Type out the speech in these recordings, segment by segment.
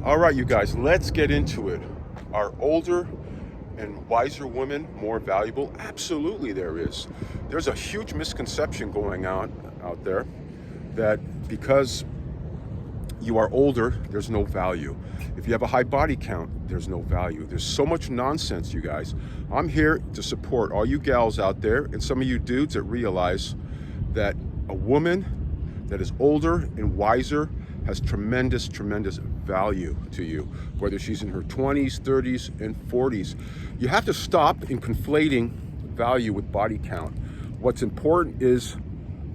All right, you guys, let's get into it. Are older and wiser women more valuable? Absolutely, there is. There's a huge misconception going on out there that because you are older, there's no value. If you have a high body count, there's no value. There's so much nonsense, you guys. I'm here to support all you gals out there and some of you dudes that realize that a woman that is older and wiser has tremendous value to you, whether she's in her 20s, 30s, and 40s. You have to stop in conflating value with body count. What's important is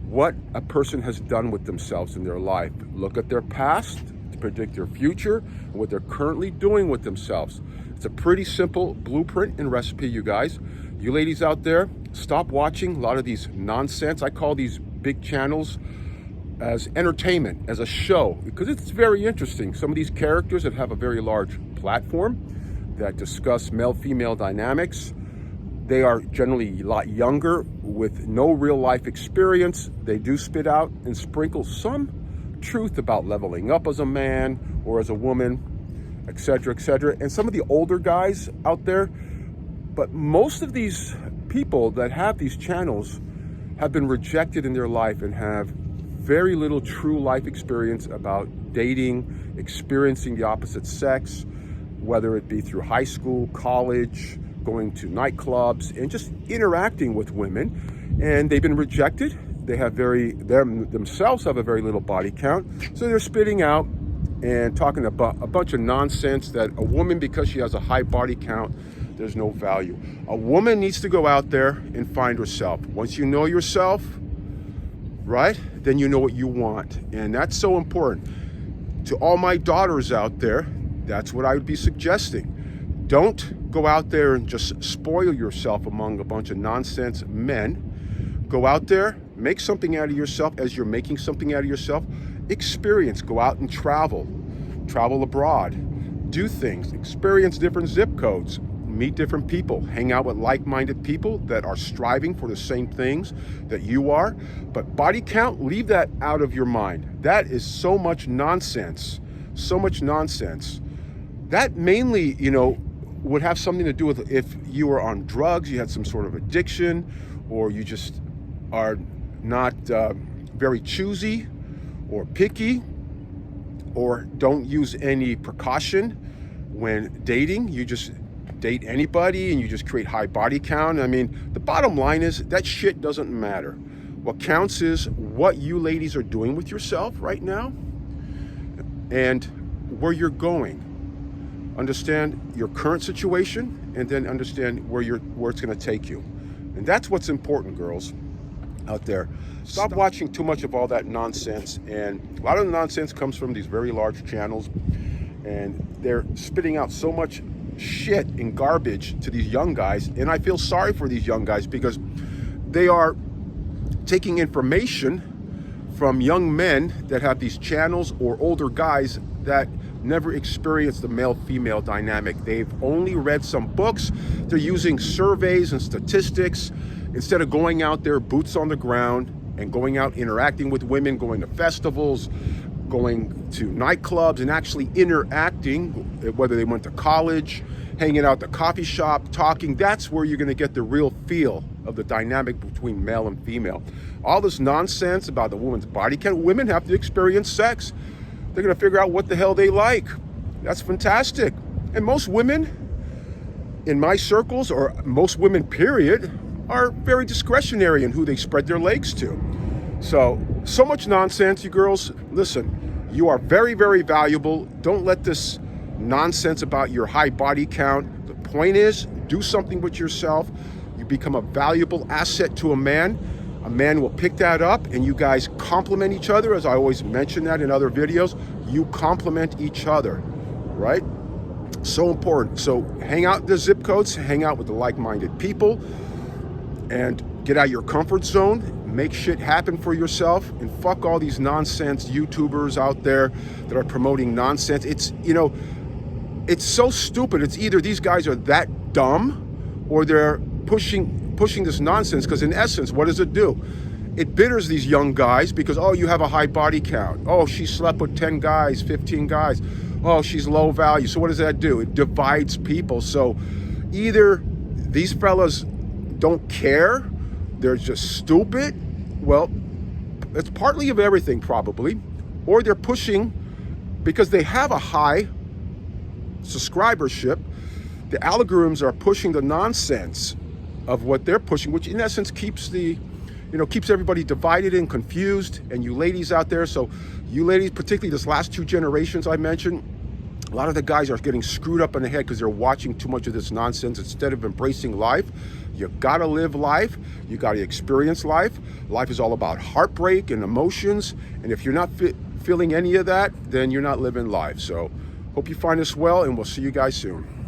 what a person has done with themselves in their life. Look at their past to predict their future and what they're currently doing with themselves. It's a pretty simple blueprint and recipe, you guys. You ladies out there, stop watching a lot of these nonsense. I call these big channels as entertainment, as a show, because it's very interesting. Some of these characters that have a very large platform that discuss male-female dynamics, they are generally a lot younger with no real life experience. They do spit out and sprinkle some truth about leveling up as a man or as a woman, etc., etc. And some of the older guys out there, but most of these people that have these channels have been rejected in their life and have very little true life experience about dating, experiencing the opposite sex, whether it be through high school, college, going to nightclubs, and just interacting with women. And they've been rejected. They have themselves have a very little body count. So they're spitting out and talking about a bunch of nonsense that a woman, because she has a high body count, there's no value. A woman needs to go out there and find herself. Once you know yourself, right, then you know what you want. And that's so important. To all my daughters out there, that's what I would be suggesting. Don't go out there and just spoil yourself among a bunch of nonsense men. Go out there, make something out of yourself as you're making something out of yourself. Experience, go out and travel abroad, do things, experience different zip codes, meet different people, hang out with like-minded people that are striving for the same things that you are. But body count, leave that out of your mind. That is so much nonsense, That mainly, would have something to do with if you were on drugs, you had some sort of addiction, or you just are not very choosy or picky, or don't use any precaution when dating. You just date anybody and you just create high body count. I mean, the bottom line is that shit doesn't matter. What counts is what you ladies are doing with yourself right now and where you're going. Understand your current situation and then understand where it's going to take you. And that's what's important, girls out there. Stop watching too much of all that nonsense. And a lot of the nonsense comes from these very large channels, and they're spitting out so much shit and garbage to these young guys. And I feel sorry for these young guys because they are taking information from young men that have these channels or older guys that never experienced the male-female dynamic. They've only read some books. They're using surveys and statistics instead of going out there, boots on the ground, and going out interacting with women, going to festivals, going to nightclubs, and actually interacting, whether they went to college, hanging out at the coffee shop, talking. That's where you're going to get the real feel of the dynamic between male and female. All this nonsense about the woman's body count, women have to experience sex. They're going to figure out what the hell they like. That's fantastic. And most women in my circles, or most women period, are very discretionary in who they spread their legs to. So much nonsense, you girls. Listen, you are very valuable. Don't let this nonsense about your high body count. The point is, do something with yourself. You become a valuable asset to a man. A man will pick that up, and you guys complement each other. As I always mention that in other videos, you complement each other, right? So important. So hang out the zip codes, hang out with the like-minded people, and get out of your comfort zone. Make shit happen for yourself, and fuck all these nonsense YouTubers out there that are promoting nonsense. It's so stupid. It's either these guys are that dumb or they're pushing this nonsense, because in essence, what does it do? It bitters these young guys because, oh, you have a high body count. Oh, she slept with 10 guys, 15 guys. oh, she's low value. So what does that do? It divides people. So either these fellas don't care, they're just stupid. Well, it's partly of everything probably, or they're pushing because they have a high subscribership. The algorithms are pushing the nonsense of what they're pushing, which in essence keeps keeps everybody divided and confused. And you ladies out there, so you ladies, particularly this last 2 generations I mentioned, a lot of the guys are getting screwed up in the head because they're watching too much of this nonsense instead of embracing life. You gotta live life. You gotta experience life. Life is all about heartbreak and emotions. And if you're not feeling any of that, then you're not living life. So hope you find this well, and we'll see you guys soon.